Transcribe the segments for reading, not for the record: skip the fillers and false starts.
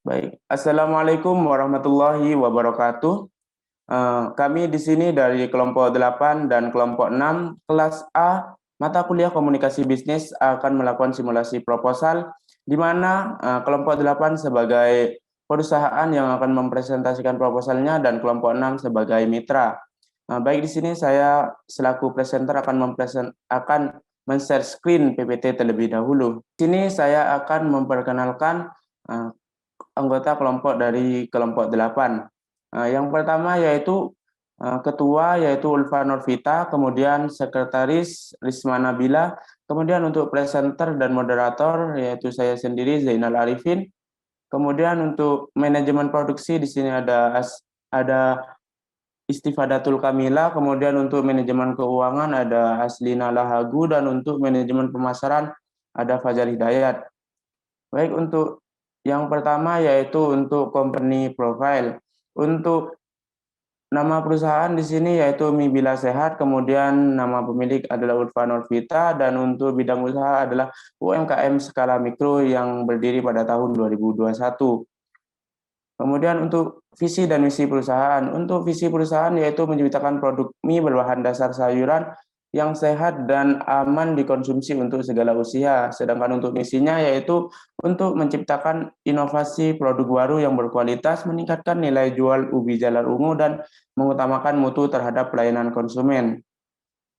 Baik, Assalamualaikum warahmatullahi wabarakatuh. Kami di sini dari kelompok 8 dan kelompok 6, kelas A, mata kuliah komunikasi bisnis akan melakukan simulasi proposal, di mana kelompok 8 sebagai perusahaan yang akan mempresentasikan proposalnya dan kelompok 6 sebagai mitra. Baik di sini saya selaku presenter akan men-share screen PPT terlebih dahulu. Di sini saya akan memperkenalkan anggota kelompok dari kelompok 8. Yang pertama yaitu ketua yaitu Ulfa Norvita, kemudian sekretaris Risma Nabila, kemudian untuk presenter dan moderator yaitu saya sendiri Zainal Arifin. Kemudian untuk manajemen produksi di sini ada Istifadatul Kamila, kemudian untuk manajemen keuangan ada Aslina Lahagu, dan untuk manajemen pemasaran ada Fajar Hidayat. Baik, untuk yang pertama yaitu untuk company profile. Untuk nama perusahaan di sini yaitu Mibila Sehat, kemudian nama pemilik adalah Ulfa Norvita, dan untuk bidang usaha adalah UMKM skala mikro yang berdiri pada tahun 2021. Kemudian untuk visi dan misi perusahaan. Untuk visi perusahaan yaitu menciptakan produk mie berbahan dasar sayuran yang sehat dan aman dikonsumsi untuk segala usia. Sedangkan untuk misinya yaitu untuk menciptakan inovasi produk baru yang berkualitas, meningkatkan nilai jual ubi jalar ungu, dan mengutamakan mutu terhadap pelayanan konsumen.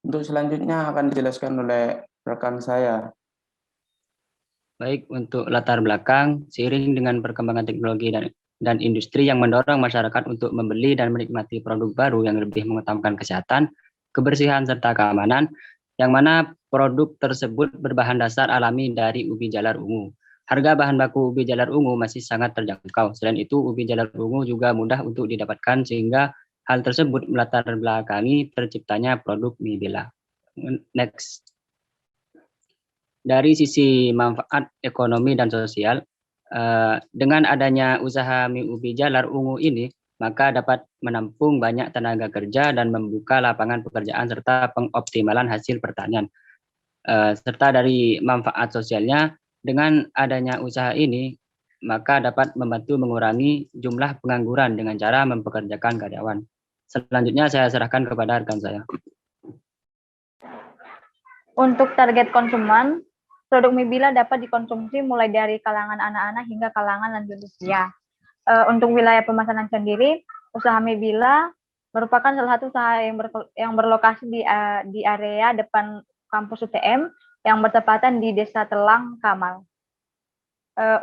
Untuk selanjutnya akan dijelaskan oleh rekan saya. Baik, untuk latar belakang, seiring dengan perkembangan teknologi dan industri yang mendorong masyarakat untuk membeli dan menikmati produk baru yang lebih mengutamakan kesehatan, kebersihan, serta keamanan, yang mana produk tersebut berbahan dasar alami dari ubi jalar ungu. Harga bahan baku ubi jalar ungu masih sangat terjangkau. Selain itu, ubi jalar ungu juga mudah untuk didapatkan, sehingga hal tersebut melatar belakangi terciptanya produk Mibila. Next. Dari sisi manfaat ekonomi dan sosial, dengan adanya usaha mie ubi jalar ungu ini, maka dapat menampung banyak tenaga kerja dan membuka lapangan pekerjaan serta pengoptimalan hasil pertanian. Serta dari manfaat sosialnya, dengan adanya usaha ini, maka dapat membantu mengurangi jumlah pengangguran dengan cara mempekerjakan karyawan. Selanjutnya saya serahkan kepada rekan saya. Untuk target konsumen, produk Mibila dapat dikonsumsi mulai dari kalangan anak-anak hingga kalangan lanjut usia. Untuk wilayah pemesanan sendiri, usaha Mibila merupakan salah satu usaha yang berlokasi di area depan kampus UTM yang bertepatan di Desa Telang, Kamal.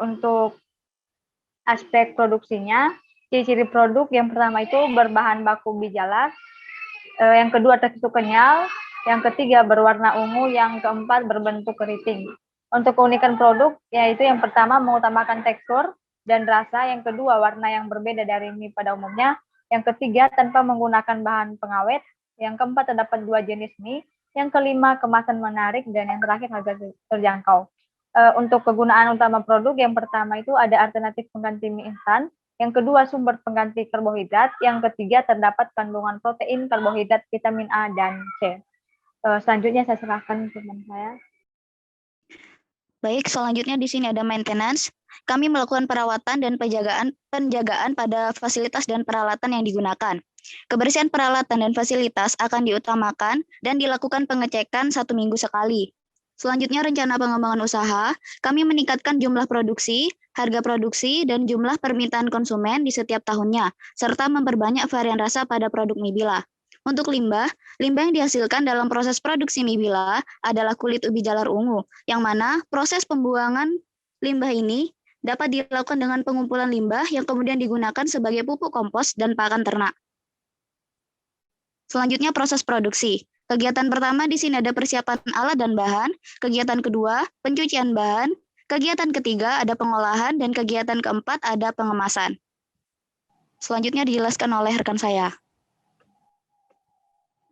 Untuk aspek produksinya, ciri-ciri produk yang pertama itu berbahan baku ubi jalar, yang kedua tekstur kenyal, yang ketiga berwarna ungu, yang keempat berbentuk keriting. Untuk keunikan produk, yaitu yang pertama mengutamakan tekstur dan rasa, yang kedua warna yang berbeda dari mie pada umumnya, yang ketiga tanpa menggunakan bahan pengawet, yang keempat terdapat 2 jenis mie, yang kelima kemasan menarik, dan yang terakhir harga terjangkau. Untuk kegunaan utama produk, yang pertama itu ada alternatif pengganti mie instan, yang kedua sumber pengganti karbohidrat, yang ketiga terdapat kandungan protein, karbohidrat, vitamin A dan C. Selanjutnya saya serahkan ke teman saya. Baik, selanjutnya di sini ada maintenance. Kami melakukan perawatan dan penjagaan pada fasilitas dan peralatan yang digunakan. Kebersihan peralatan dan fasilitas akan diutamakan dan dilakukan pengecekan 1 minggu sekali. Selanjutnya rencana pengembangan usaha, kami meningkatkan jumlah produksi, harga produksi, dan jumlah permintaan konsumen di setiap tahunnya, serta memperbanyak varian rasa pada produk Mibila. Untuk limbah yang dihasilkan dalam proses produksi Mibila adalah kulit ubi jalar ungu, yang mana proses pembuangan limbah ini dapat dilakukan dengan pengumpulan limbah yang kemudian digunakan sebagai pupuk kompos dan pakan ternak. Selanjutnya proses produksi. Kegiatan pertama di sini ada persiapan alat dan bahan, kegiatan kedua pencucian bahan, kegiatan ketiga ada pengolahan, dan kegiatan keempat ada pengemasan. Selanjutnya dijelaskan oleh rekan saya.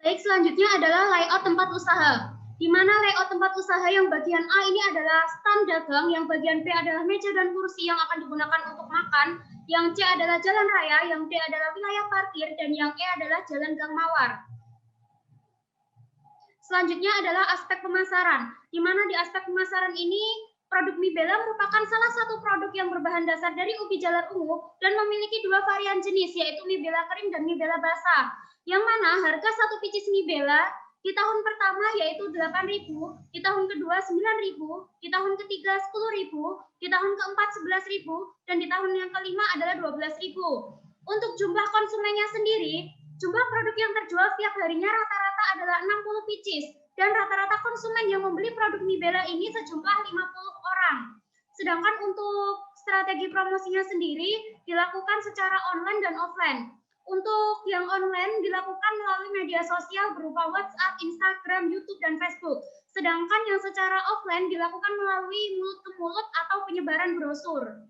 Baik, selanjutnya adalah layout tempat usaha. Di mana layout tempat usaha yang bagian A ini adalah stand dagang, yang bagian B adalah meja dan kursi yang akan digunakan untuk makan, yang C adalah jalan raya, yang D adalah wilayah parkir, dan yang E adalah jalan gang mawar. Selanjutnya adalah aspek pemasaran, di mana di aspek pemasaran ini Produk mie bela merupakan salah satu produk yang berbahan dasar dari ubi jalar ungu dan memiliki dua varian jenis, yaitu mie bela kering dan mie bela basah. Yang mana harga satu pieces mie bela di tahun pertama yaitu 8.000, di tahun kedua 9.000, di tahun ketiga 10.000, di tahun keempat 11.000, dan di tahun yang kelima adalah 12.000. Untuk jumlah konsumennya sendiri, jumlah produk yang terjual setiap harinya rata-rata adalah 60 pieces, dan rata-rata konsumen yang membeli produk mie bela ini sejumlah 50 orang. Sedangkan untuk strategi promosinya sendiri dilakukan secara online dan offline. Untuk yang online dilakukan melalui media sosial berupa WhatsApp, Instagram, YouTube, dan Facebook. Sedangkan yang secara offline dilakukan melalui mulut ke mulut atau penyebaran brosur.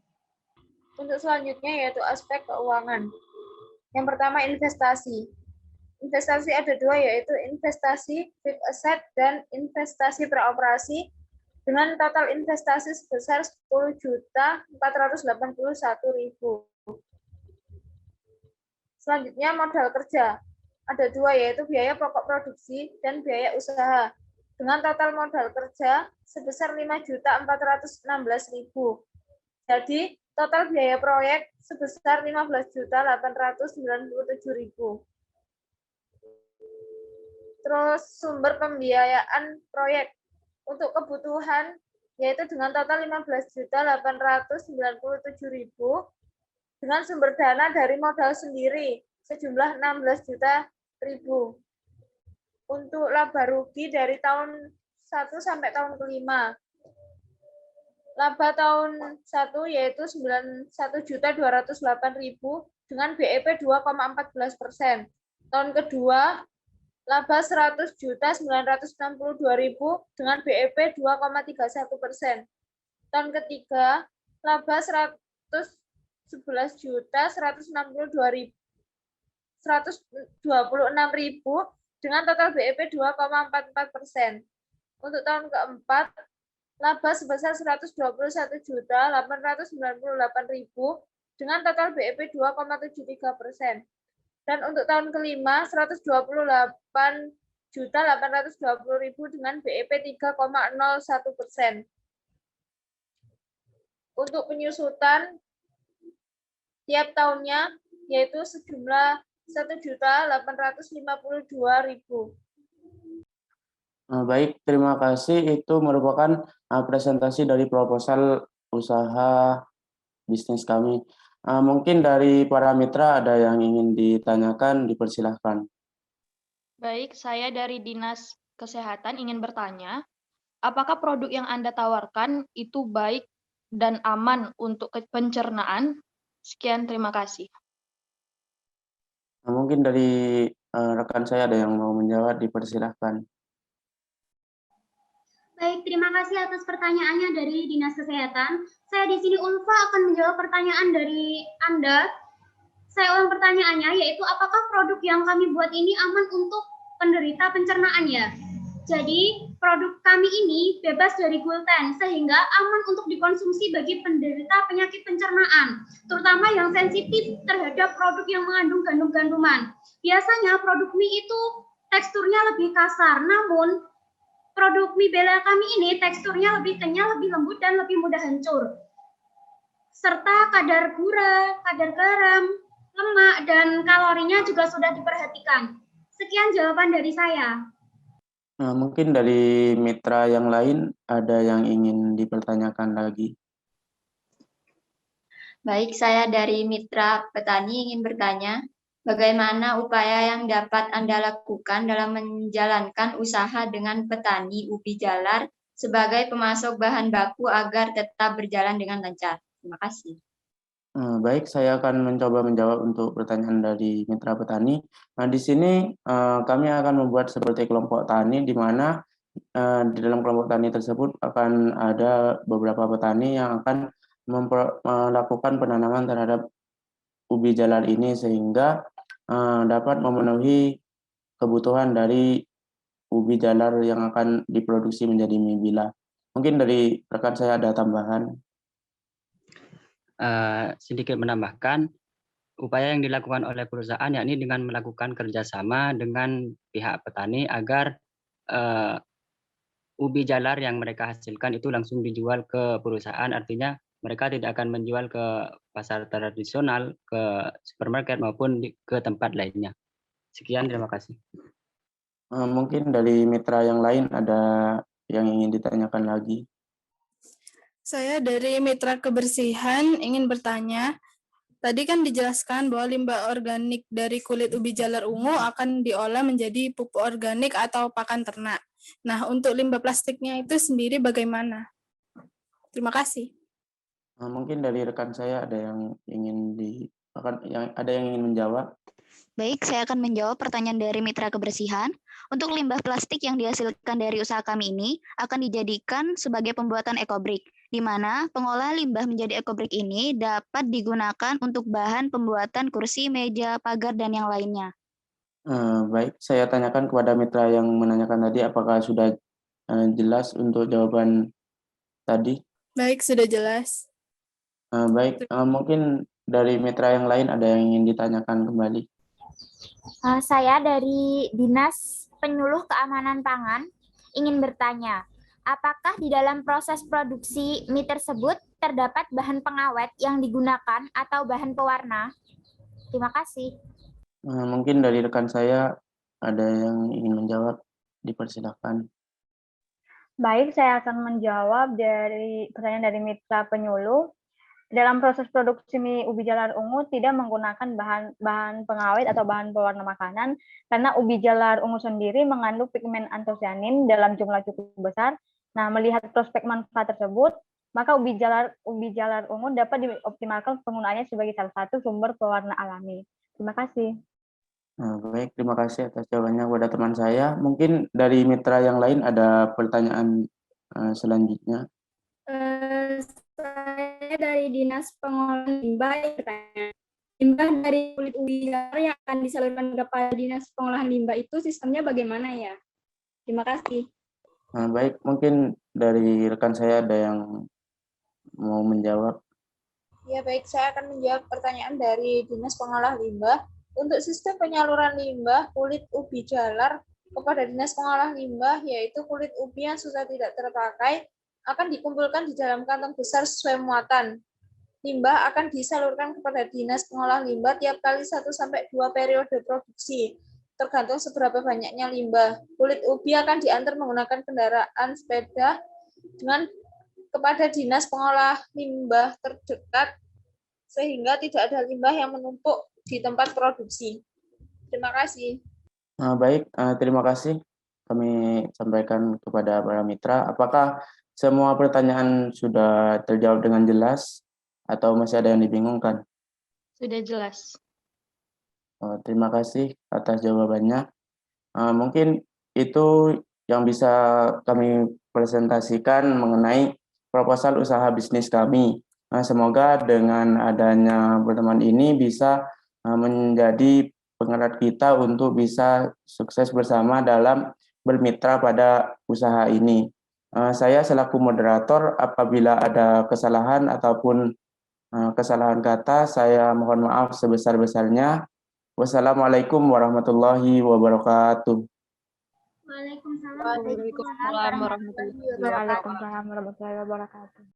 Untuk selanjutnya yaitu aspek keuangan. Yang pertama investasi. Investasi ada dua, yaitu investasi fixed asset dan investasi beroperasi dengan total investasi sebesar 10.481.000. Selanjutnya modal kerja. Ada dua, yaitu biaya pokok produksi dan biaya usaha. Dengan total modal kerja sebesar 5.416.000. Jadi total biaya proyek sebesar 15.897.000. Terus sumber pembiayaan proyek untuk kebutuhan yaitu dengan total 15.897.000 dengan sumber dana dari modal sendiri sejumlah 16.000.000. Untuk laba rugi dari tahun 1 sampai tahun kelima. Laba tahun 1 yaitu 91.208.000 dengan BEP 2,14%. Tahun kedua laba 100.962.000 dengan BEP 2,31%. Tahun ketiga laba 111.126.000 dengan total BEP 2,44%. Untuk tahun keempat laba sebesar 121.898.000 dengan total BEP 2,73%. Dan untuk tahun kelima 128.820.000 dengan BEP 3,01%. Untuk penyusutan tiap tahunnya yaitu sejumlah 1.852.000. Baik, terima kasih. Itu merupakan presentasi dari proposal usaha bisnis kami. Mungkin dari para mitra ada yang ingin ditanyakan, dipersilahkan. Baik, saya dari Dinas Kesehatan ingin bertanya, apakah produk yang Anda tawarkan itu baik dan aman untuk pencernaan? Sekian, terima kasih. Mungkin dari rekan saya ada yang mau menjawab, dipersilahkan. Baik, terima kasih atas pertanyaannya dari Dinas Kesehatan. Saya di sini Ulfa akan menjawab pertanyaan dari Anda. Saya ulang pertanyaannya, yaitu apakah produk yang kami buat ini aman untuk penderita pencernaan ya? Jadi, produk kami ini bebas dari gluten, sehingga aman untuk dikonsumsi bagi penderita penyakit pencernaan, terutama yang sensitif terhadap produk yang mengandung gandum-ganduman. Biasanya produk mie itu teksturnya lebih kasar, namun produk mie bela kami ini teksturnya lebih kenyal, lebih lembut, dan lebih mudah hancur. Serta kadar gula, kadar garam, lemak, dan kalorinya juga sudah diperhatikan. Sekian jawaban dari saya. Mungkin dari mitra yang lain ada yang ingin dipertanyakan lagi. Baik, saya dari Mitra Petani ingin bertanya, bagaimana upaya yang dapat Anda lakukan dalam menjalankan usaha dengan petani ubi jalar sebagai pemasok bahan baku agar tetap berjalan dengan lancar? Terima kasih. Baik, saya akan mencoba menjawab untuk pertanyaan dari mitra petani. Di sini kami akan membuat seperti kelompok tani, di mana di dalam kelompok tani tersebut akan ada beberapa petani yang akan melakukan penanaman terhadap ubi jalar ini sehingga dapat memenuhi kebutuhan dari ubi jalar yang akan diproduksi menjadi mie bila. Mungkin dari rekan saya ada tambahan. Sedikit menambahkan, upaya yang dilakukan oleh perusahaan yakni dengan melakukan kerjasama dengan pihak petani agar ubi jalar yang mereka hasilkan itu langsung dijual ke perusahaan, artinya mereka tidak akan menjual ke pasar tradisional, ke supermarket maupun ke tempat lainnya. Sekian, terima kasih. Mungkin dari mitra yang lain ada yang ingin ditanyakan lagi. Saya dari Mitra Kebersihan ingin bertanya, tadi kan dijelaskan bahwa limbah organik dari kulit ubi jalar ungu akan diolah menjadi pupuk organik atau pakan ternak. Nah, untuk limbah plastiknya itu sendiri bagaimana? Terima kasih. Mungkin dari rekan saya ada yang ingin menjawab. Baik, saya akan menjawab pertanyaan dari Mitra Kebersihan. Untuk limbah plastik yang dihasilkan dari usaha kami ini akan dijadikan sebagai pembuatan ekobrik, di mana pengolahan limbah menjadi ekobrik ini dapat digunakan untuk bahan pembuatan kursi, meja, pagar, dan yang lainnya. Baik, saya tanyakan kepada mitra yang menanyakan tadi, apakah sudah jelas untuk jawaban tadi? Baik, sudah jelas. Baik, mungkin dari mitra yang lain ada yang ingin ditanyakan kembali. Saya dari Dinas Penyuluh Keamanan Pangan ingin bertanya, apakah di dalam proses produksi mie tersebut terdapat bahan pengawet yang digunakan atau bahan pewarna? Terima kasih. Mungkin dari rekan saya ada yang ingin menjawab, dipersilakan. Baik, saya akan menjawab dari pertanyaan dari mitra penyuluh. Dalam proses produksi mie ubi jalar ungu tidak menggunakan bahan pengawet atau bahan pewarna makanan karena ubi jalar ungu sendiri mengandung pigmen antosianin dalam jumlah cukup besar. Nah, melihat prospek manfaat tersebut, maka ubi jalar ungu dapat dioptimalkan penggunaannya sebagai salah satu sumber pewarna alami. Terima kasih. Baik, terima kasih atas jawabannya kepada teman saya. Mungkin dari mitra yang lain ada pertanyaan selanjutnya. Saya dari Dinas Pengolahan Limbah bertanya, limbah dari kulit ubi jalar yang akan disalurkan kepada Dinas Pengolahan Limbah itu sistemnya bagaimana ya? Terima kasih. Baik, mungkin dari rekan saya ada yang mau menjawab. Ya baik, saya akan menjawab pertanyaan dari Dinas Pengolah Limbah. Untuk sistem penyaluran limbah kulit ubi jalar kepada Dinas Pengolah Limbah, yaitu kulit ubi yang sudah tidak terpakai, akan dikumpulkan di dalam kantong besar sesuai muatan. Limbah akan disalurkan kepada Dinas Pengolah Limbah tiap kali 1-2 periode produksi, tergantung seberapa banyaknya limbah. Kulit ubi akan diantar menggunakan kendaraan sepeda kepada Dinas Pengolah Limbah terdekat, sehingga tidak ada limbah yang menumpuk di tempat produksi. Terima kasih. Baik, terima kasih. Kami sampaikan kepada para mitra. Apakah semua pertanyaan sudah terjawab dengan jelas atau masih ada yang dibingungkan? Sudah jelas. Terima kasih atas jawabannya. Mungkin itu yang bisa kami presentasikan mengenai proposal usaha bisnis kami. Semoga dengan adanya pertemuan ini bisa menjadi penggerak kita untuk bisa sukses bersama dalam bermitra pada usaha ini. Saya selaku moderator, apabila ada kesalahan ataupun kesalahan kata, saya mohon maaf sebesar-besarnya. Wassalamualaikum warahmatullahi wabarakatuh. Waalaikumsalam Waalaikumsalam warahmatullahi wabarakatuh. Waalaikumsalam warahmatullahi wabarakatuh.